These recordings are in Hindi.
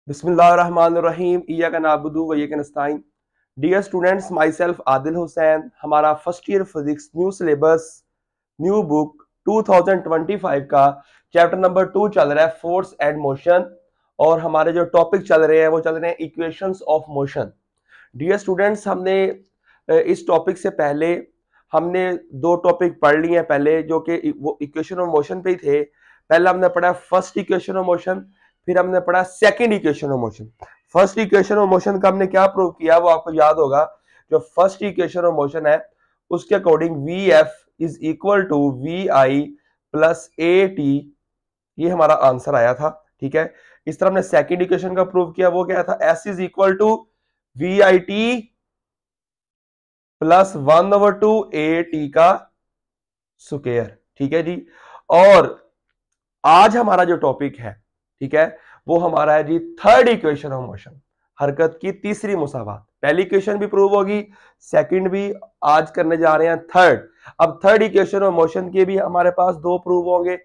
बिस्मिल्लाहिर्रहमानिर्रहीम इय्याका नअबुदु व इय्याका नस्तईन। Dear students, my self Adil Hussain. हमारा first year physics new syllabus new book 2025 का चैप्टर नंबर 2 चल रहा है, फोर्स एंड मोशन। और हमारे जो टॉपिक चल रहे हैं वो चल रहे हैं equations of motion. Dear students, हमने इस टॉपिक से पहले हमने दो टॉपिक पढ़ लिए हैं पहले, जो कि वो इक्वेशन ऑफ मोशन पे ही थे। पहले हमने पढ़ा फर्स्ट इक्वेशन ऑफ मोशन, फिर हमने पढ़ा second equation of motion. First equation of motion का हमने क्या प्रूव किया वो आपको याद होगा। जो फर्स्ट इक्वेशन ऑफ मोशन है उसके according V F is equal to V I plus A T, ये हमारा आंसर आया था। ठीक है, इस तरह हमने सेकंड इक्वेशन का प्रूव किया, वो क्या था, S is equal to V I T plus 1/2 A T का स्क्वायर। ठीक है जी। और आज हमारा जो टॉपिक है, ठीक है, वो हमारा है जी थर्ड इक्वेशन ऑफ मोशन, हरकत की तीसरी मुसावात। पहली इक्वेशन भी प्रूव होगी, सेकंड भी, आज करने जा रहे हैं थर्ड। अब थर्ड इक्वेशन ऑफ मोशन के भी हमारे पास दो प्रूव होंगे,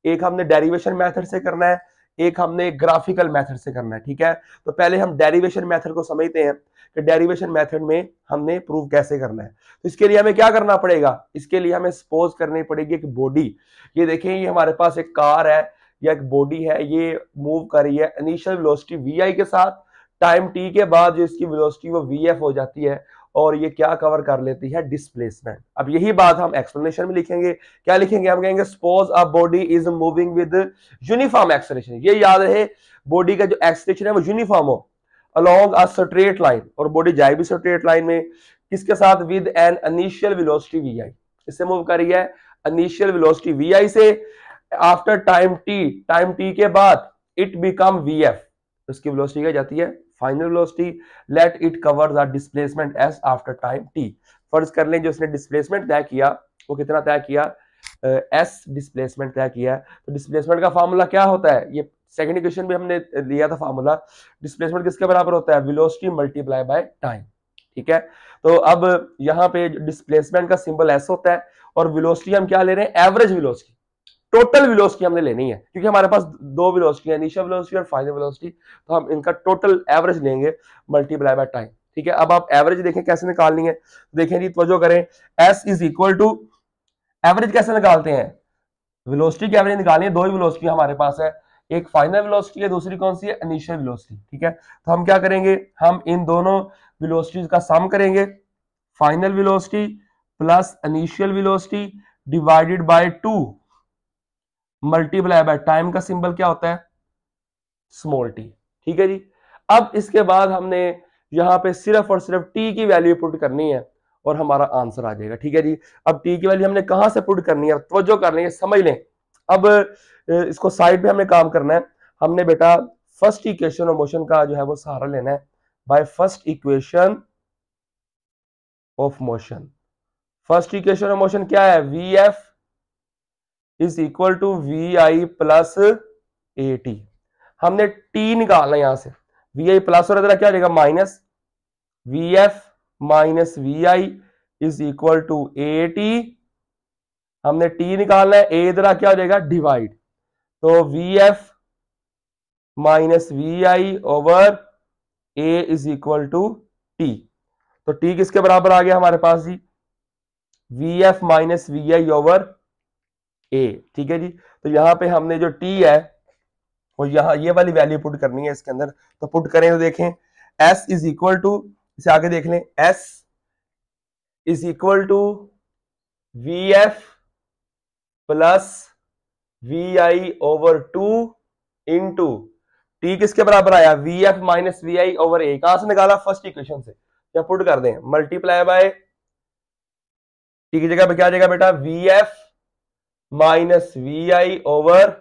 एक हमने डेरिवेशन मेथड से करना है, एक हमने ग्राफिकल मेथड से करना है। ठीक है, तो पहले हम डेरिवेशन मेथड को समझते हैं कि डेरिवेशन मेथड में हमने प्रूव कैसे करना है। तो इसके लिए हमें क्या करना पड़ेगा, इसके लिए हमें सपोज करनी पड़ेगी एक बॉडी। ये देखें, ये हमारे पास एक कार है या एक बॉडी है, ये मूव कर रही है इनिशियल वेलोसिटी वी आई के साथ। टाइम टी के बाद जो इसकी वेलोसिटी वो वी एफ हो जाती है, और ये क्या कवर कर लेती है, डिस्प्लेसमेंट। अब यही बात हम एक्सप्लेनेशन में लिखेंगे। क्या लिखेंगे, हम कहेंगे suppose a body is moving with uniform acceleration. ये याद रहे, बॉडी का जो एक्सेलरेशन है वो यूनिफॉर्म हो अलोंग अ स्ट्रेट लाइन, और बॉडी जाए भी स्ट्रेट लाइन में, किसके साथ, with an initial velocity V I. इससे मूव कर रही है इनिशियल वेलोसिटी वी आई से। आफ्टर टाइम टी के बाद इट बिकम वी एफ, उसकी वेलोसिटी क्या जाती है, final velocity. Let it cover the displacement S after time T. फर्ज कर लें जो उसने डिस्प्लेसमेंट तय किया वो कितना तय किया, एस डिस्प्लेसमेंट तय किया। तो डिस्प्लेसमेंट का फार्मूला क्या होता है, ये सेकंड इक्वेशन भी हमने लिया था फार्मूला। डिस्प्लेसमेंट किसके बराबर होता है, वेलोसिटी मल्टीप्लाई बाय टाइम। ठीक है, तो अब यहाँ पे डिस्प्लेसमेंट का सिंबल एस होता है, और वेलोसिटी हम क्या ले रहे हैं, एवरेज वेलोसिटी, टोटल वेलोसिटी हमने लेनी है, क्योंकि हमारे पास दो वेलोसिटी है, इनिशियल वेलोसिटी और फाइनल वेलोसिटी। तो हम इनका टोटल एवरेज लेंगे मल्टीप्लाई बाय टाइम। ठीक है, अब आप एवरेज देखें कैसे निकालनी है। देखें जी, तवज्जो करें, S is equal to, average कैसे निकालते हैं, वेलोसिटी की एवरेज निकालनी है। दो ही वेलोसिटी हमारे पास है, एक फाइनल वेलोसिटी है, दूसरी कौन सी है, इनिशियल वेलोसिटी। ठीक है, तो हम क्या करेंगे, हम इन दोनों वेलोसिटीज का सम करेंगे, final velocity plus initial velocity divided by 2 multiply by time का सिंबल क्या होता है, स्मॉल टी। ठीक है जी। अब इसके बाद हमने यहां पे सिर्फ और सिर्फ टी की वैल्यू पुट करनी है और हमारा आंसर आ जाएगा। ठीक है जी। अब टी की वैल्यू हमने कहां से पुट करनी है, तवज्जो करनी है, समझ लें। अब इसको साइड पे हमने काम करना है। हमने बेटा फर्स्ट इक्वेशन ऑफ मोशन का जो है वो सहारा लेना है, by first equation of motion. First equation of motion क्या है, V F is equal to V I plus A T. हमने टी निकालना है यहां से, वी आई प्लस और इधर क्या हो जाएगा, minus V F minus V I is equal to A T. हमने टी निकालना है, ए इधर क्या हो जाएगा, डिवाइड। तो V F minus V I over A is equal to T. तो टी किसके बराबर आ गया हमारे पास जी, V F minus V I over A. ठीक है जी। तो यहां पे हमने जो टी है और यहां ये वाली वैल्यू पुट करनी है इसके अंदर। तो पुट करें तो देखें, s इज इक्वल टू, इसे आगे देख लें, s is equal to V F plus V I over 2 into T किसके बराबर आया, V F minus V I over A. कहां से निकाला, फर्स्ट इक्वेशन से। क्या पुट कर दें, मल्टीप्लाई बाय टी की जगह पे क्या आ जाएगा बेटा, V F minus V I over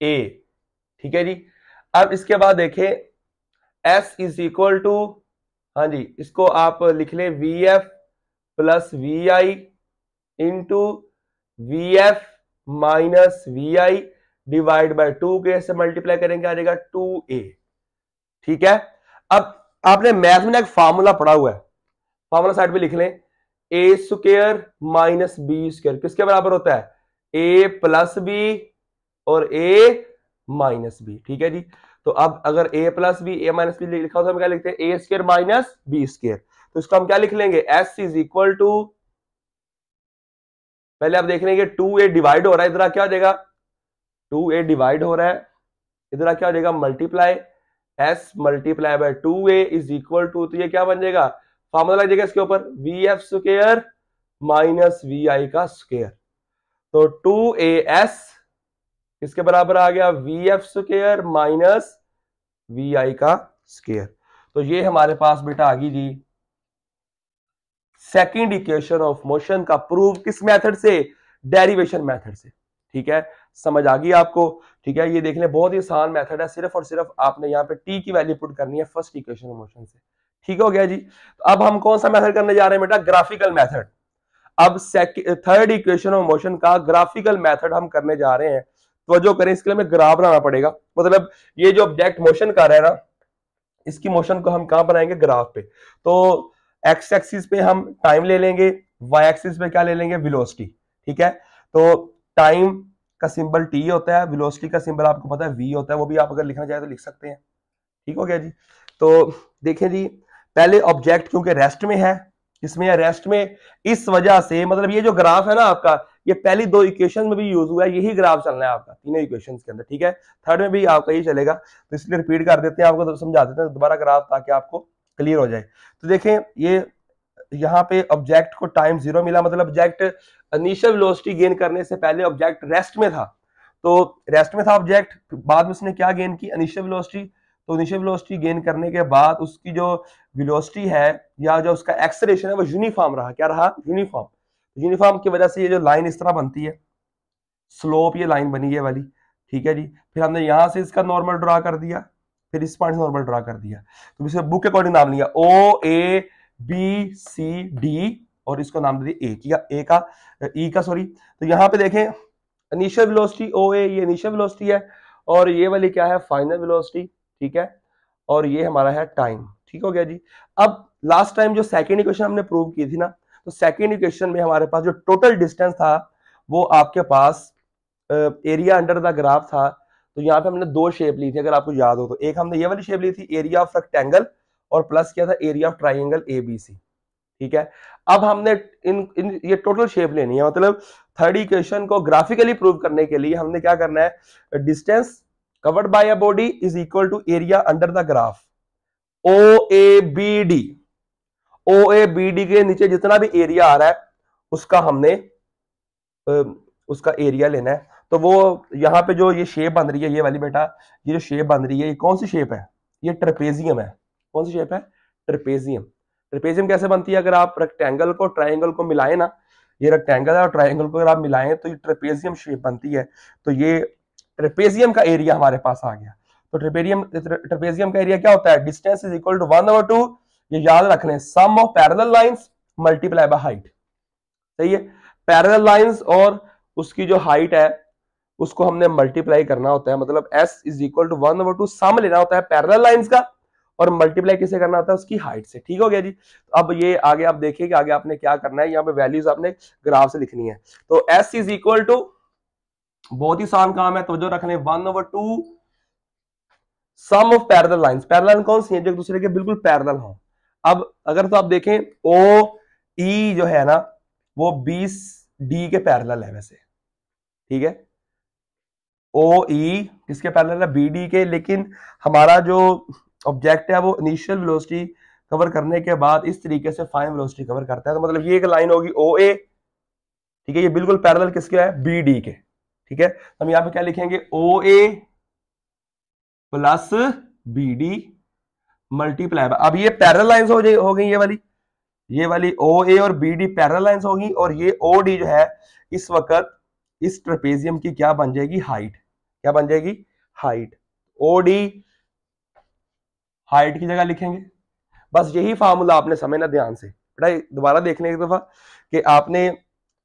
A. ठीक है जी। अब इसके बाद देखें, s इज इक्वल टू, हाँ जी, इसको आप लिख लें V F plus V I into V F minus V I divide by 2 के से मल्टीप्लाई करेंगे, आ जाएगा 2a। ठीक है। अब आपने मैथ में एक फार्मूला पढ़ा हुआ है, फार्मूला साइड पे लिख लें, ए स्क्वायर माइनस बी स्क्वायर किसके बराबर होता है, ए प्लस बी और ए माइनस बी। ठीक है जी। तो अब अगर a plus B A minus B लिखा हो तो हम क्या लिखते हैं, A square minus B square. तो इसको हम क्या लिख लेंगे, s इज इक्वल टू, पहले आप देख लेंगे 2a डिवाइड हो रहा है, इधर क्या हो जाएगा 2a डिवाइड हो रहा है, इधर क्या हो जाएगा multiply s multiply by 2a is equal to, तो ये क्या बन जाएगा, फॉर्मूला लग जाएगा इसके ऊपर vf स्क्वायर माइनस vi का स्क्वायर। तो 2as किसके बराबर आ गया, vf स्क्वायर माइनस vi का स्क्वायर। तो ये हमारे पास बेटा आ गई जी सेकंड इक्वेशन ऑफ मोशन का प्रूव किस मेथड से, डेरिवेशन मेथड से। ठीक है, समझ आ गई आपको। ठीक है, ये देख लें बहुत ही आसान मेथड है, सिर्फ और सिर्फ आपने यहाँ पे टी की वैल्यू पुट करनी है फर्स्ट इक्वेशन ऑफ मोशन से। ठीक हो गया जी। तो अब हम कौन सा मेथड करने जा रहे हैं बेटा, ग्राफिकल मेथड। अब थर्ड इक्वेशन ऑफ मोशन का ग्राफिकल मेथड हम करने जा रहे हैं। तो जो करें, इसके लिए हमें ग्राफ बनाना पड़ेगा, मतलब ये जो ऑब्जेक्ट मोशन कर रहा है ना, इसकी मोशन को हम कहां बनाएंगे, ग्राफ पे। तो एक्स एक्सिस पे हम टाइम ले लेंगे, वाई एक्सिस पे क्या ले लेंगे, वेलोसिटी। ठीक है, तो टाइम का सिंबल टी होता है, वेलोसिटी का सिंबल आपको पता है वी होता है, वो भी आप अगर लिखना चाहे तो लिख सकते हैं। ठीक हो गया जी। तो देखिए जी, पहले ऑब्जेक्ट क्योंकि रेस्ट में है, इसमें है रेस्ट में, इस वजह से मतलब ये जो ग्राफ है ना आपका, ये पहली दो इक्वेशन में भी यूज हुआ है, यही ग्राफ चलना है आपका तीनों इक्वेशन के अंदर। ठीक है, थर्ड में भी आपका यही चलेगा, तो इसलिए रिपीट कर देते हैं आपको, तो समझा देते हैं दोबारा ग्राफ ताकि आपको क्लियर हो जाए। तो देखें, ये यहाँ पे ऑब्जेक्ट को टाइम 0 मिला, मतलब ऑब्जेक्ट इनिशियल वेलोसिटी गेन करने से पहले ऑब्जेक्ट रेस्ट में था। तो रेस्ट में था ऑब्जेक्ट, बाद में उसने क्या गेन की, इनिशियल वेलोसिटी। तो इनिशियल वेलोसिटी गेन करने के बाद उसकी जो वेलोसिटी है या जो उसका एक्सेलरेशन है वो यूनिफॉर्म रहा। क्या रहा, यूनिफॉर्म। यूनिफॉर्म की वजह से ये जो लाइन इस तरह बनती है, स्लोप ये लाइन बनी है वाली। ठीक है जी, फिर हमने यहां से इसका नॉर्मल ड्रा कर दिया, फिर इस पॉइंट से नॉर्मल ड्रा कर दिया। तो इसे बुक के अकॉर्डिंग नाम लिया ओ ए बी सी डी, और इसको नाम दे दिया ए का सॉरी। तो यहाँ पे देखें इनिशियल वेलोसिटी ओ ए, ये इनिशियल वेलोसिटी है, और ये वाली क्या है, फाइनल वेलोसिटी। ठीक है, और ये हमारा है टाइम। ठीक हो गया जी। अब लास्ट टाइम जो सेकेंड इक्वेशन हमने प्रूव की थी ना, तो सेकेंड इक्वेशन में हमारे पास जो टोटल डिस्टेंस था वो आपके पास एरिया अंडर द ग्राफ था। तो यहाँ पे हमने दो शेप ली थी, अगर आपको याद हो तो। एक हमने ये वाली शेप ली थी एरिया ऑफ रेक्टेंगल, और प्लस किया था एरिया ऑफ ट्राइंगल एबीसी। ठीक है, अब हमने इन ये टोटल शेप लेनी है, मतलब थर्ड इक्वेशन को ग्राफिकली प्रूव करने के लिए हमने क्या करना है, distance covered by a body is equal to area under the graph O A B D. O A B D के नीचे जितना भी एरिया आ रहा है उसका हमने उसका एरिया लेना है। तो वो यहाँ पे जो ये शेप बन रही है, ये वाली बेटा, ये जो शेप बन रही है, ये कौन सी शेप है, ये ट्रेपेजियम है। कौन सी शेप है, ट्रेपेजियम। ट्रेपेजियम कैसे बनती है, अगर आप रेक्टेंगल को ट्राइंगल को मिलाएं ना, ये रेक्टेंगल है और ट्राइंगल को अगर आप मिलाएं तो ये ट्रेपेजियम शेप बनती है। तो ये ट्रेपेजियम का एरिया हमारे पास आ गया। तो ट्रेपेजियम का एरिया क्या होता है, डिस्टेंस इज इक्वल टू 1/2, ये याद रख लें, sum of parallel lines multiply by height. सही है, पैरेलल लाइंस और उसकी जो हाइट है उसको हमने मल्टीप्लाई करना होता है, मतलब s इज इक्वल टू 1/2 सम लेना होता है पैरेलल लाइंस का, और मल्टीप्लाई किसे करना होता है, उसकी हाइट से। ठीक हो गया जी। तो अब ये आगे आप देखिए कि आगे आपने क्या करना है, यहाँ पे वैल्यूज आपने ग्राफ से लिखनी है। तो s इज इक्वल टू, बहुत ही आसान काम है, तवज्जो रखने, 1/2 sum of parallel lines. Parallel कौन सी है, जो एक दूसरे के बिल्कुल पैरेलल हो। अब अगर तो आप देखें ओ ई जो है ना वो 20 डी के पैरेलल है वैसे। ठीक है, ओ ई किसके पैरेलल है, बी डी के, लेकिन हमारा जो ऑब्जेक्ट है वो इनिशियल वेलोसिटी कवर करने के बाद इस तरीके से फाइनल वेलोसिटी कवर करता है। तो मतलब ये एक लाइन होगी ओ ए, ठीक है, ये बिल्कुल पैरेलल किसके है, बी डी के। ठीक है, हम यहां पे क्या लिखेंगे, ओ ए प्लस बी डी मल्टीप्लाई। अब ये पैरेलल लाइंस हो गई, ये वाली ओ ए और बी डी पैरेलल लाइंस होगी, और ये ओ डी जो है इस वक्त इस ट्रेपेजियम की क्या बन जाएगी, हाइट। क्या बन जाएगी, हाइट। ओ डी हाइट की जगह लिखेंगे। बस यही फार्मूला आपने समझना ध्यान से बेटा, दोबारा देखने एक दफा कि आपने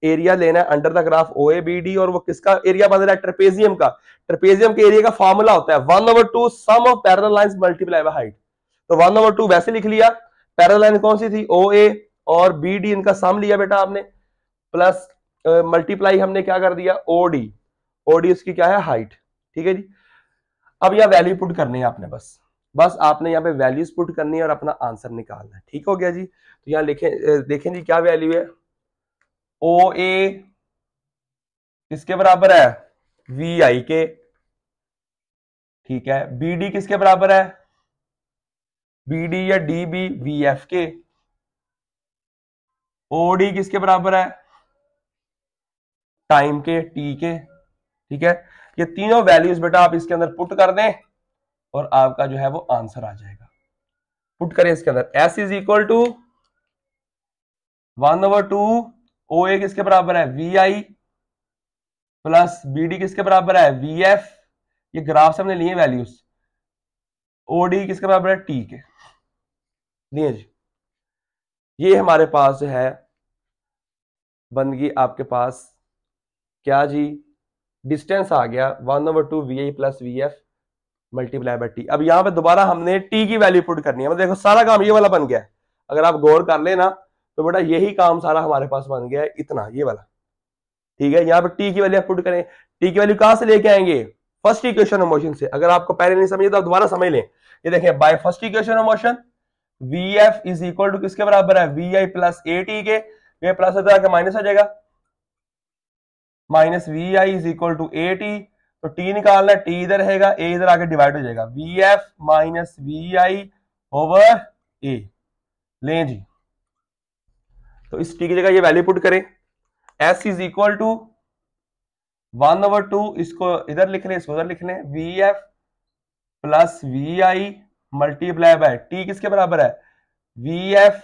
एरिया लेना है under the graph O A B D, और वो किसका एरिया बन रहा है, ट्रेपेजियम का। ट्रेपेजियम के एरिया का फार्मूला होता है 1/2 sum of parallel lines multiply by height. तो 1/2 वैसे लिख लिया, पैरेलल लाइन कौन सी थी, ओ ए, और बी डी इनका सम लिया बेटा आपने, प्लस मल्टीप्लाई हमने क्या कर दिया, ओ डी। ओ डी उसकी क्या है, हाइट। ठीक है जी। अब यह वैल्यू पुट करनी है आपने, बस आपने यहाँ पे वैल्यूज पुट करनी है और अपना आंसर निकालना है। ठीक हो गया जी। तो यहाँ देखें जी क्या वैल्यू है, ओ ए किसके बराबर है, वी आई के। ठीक है, बी डी किसके बराबर है, बी डी या डी बी वी एफ के। ओ डी किसके बराबर है, टाइम के, टी के। ठीक है, ये तीनों वैल्यूज बेटा आप इसके अंदर पुट कर दें और आपका जो है वो आंसर आ जाएगा। पुट करें इसके अंदर, S is equal to 1/2 O A किसके बराबर है, V I plus B D किसके बराबर है, वी एफ। ये ग्राफ से हमने लिए वैल्यूज, ओ डी किसके बराबर है, टी के लिए जी। ये हमारे पास जो है बन गई आपके पास क्या जी, डिस्टेंस आ गया 1/2 V I plus V F multiply by T. अब यहां पे दोबारा हमने टी की वैल्यू पुट करनी है। मतलब देखो सारा काम ये वाला बन गया है, अगर आप गौर कर लेना तो बेटा यही काम सारा हमारे पास बन गया है, इतना ये वाला। ठीक है, यहाँ पे टी की वैल्यू पुट करें, टी की वैल्यू कहां से लेके आएंगे, फर्स्ट इक्वेशन ऑफ मोशन से। अगर आपको पहले नहीं समझे तो आप दोबारा समझ लें। ये देखें, by first equation of motion V F is equal to किसके बराबर है, V I plus A T के। ये प्लस होता है माइनस हो जाएगा, minus V I is equal to A T. तो टी निकालना है, टी इधर रहेगा, ए इधर आके डिवाइड हो जाएगा, V F minus V I over A. लें जी, तो इस टी की जगह ये वैल्यू पुट करें, एस इज इक्वल टू 1/2, इसको इधर लिख लें, इसको इधर लिख लें, V F plus V I multiply by T किसके बराबर है, V F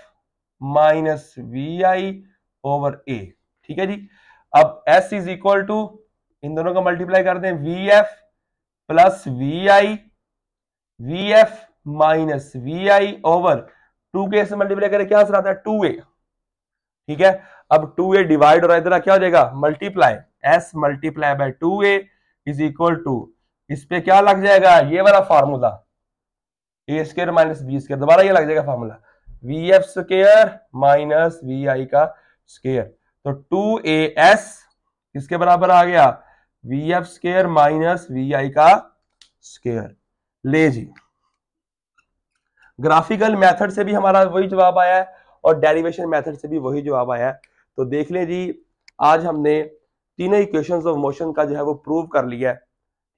minus V I over A. ठीक है जी। अब s इज इक्वल टू, इन दोनों का मल्टीप्लाई कर दें, V F plus V I, V F minus V I over 2k से मल्टीप्लाई करें, क्या आंसर आता है, 2a। ठीक है, अब 2a डिवाइड और इधर क्या हो जाएगा, multiply, s multiply by 2a is equal to, इस पे क्या लग जाएगा, ये वाला formula, A square minus B square, दोबारा ये लग जाएगा formula, V F square minus V I का स्क्वायर। तो 2as किसके बराबर आ गया, V F square minus V I का स्क्वायर। ले जी, ग्राफिकल मेथड से भी हमारा वही जवाब आया है और डेरिवेशन मेथड से भी वही जवाब आया है। तो देख लें जी, आज हमने तीनों इक्वेशंस ऑफ मोशन का जो है वो प्रूव कर लिया है।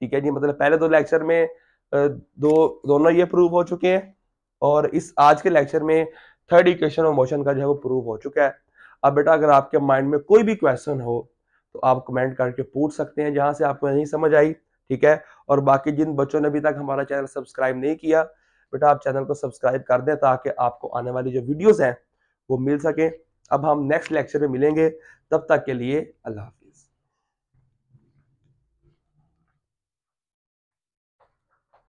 ठीक है जी, मतलब पहले दो लेक्चर में दोनों ये प्रूव हो चुके हैं और इस आज के लेक्चर में थर्ड इक्वेशन ऑफ मोशन का जो है वो प्रूव हो चुका है। अब बेटा अगर आपके माइंड में कोई भी क्वेश्चन हो तो आप कमेंट करके पूछ सकते हैं जहां से आपको नहीं समझ आई। ठीक है, और बाकी जिन बच्चों ने अभी तक हमारा चैनल सब्सक्राइब नहीं किया, बेटा आप चैनल को सब्सक्राइब कर दें ताकि आपको आने वाली जो वीडियोस हैं वो मिल सके। अब हम नेक्स्ट लेक्चर में मिलेंगे, तब तक के लिए अल्लाह हाफिज़।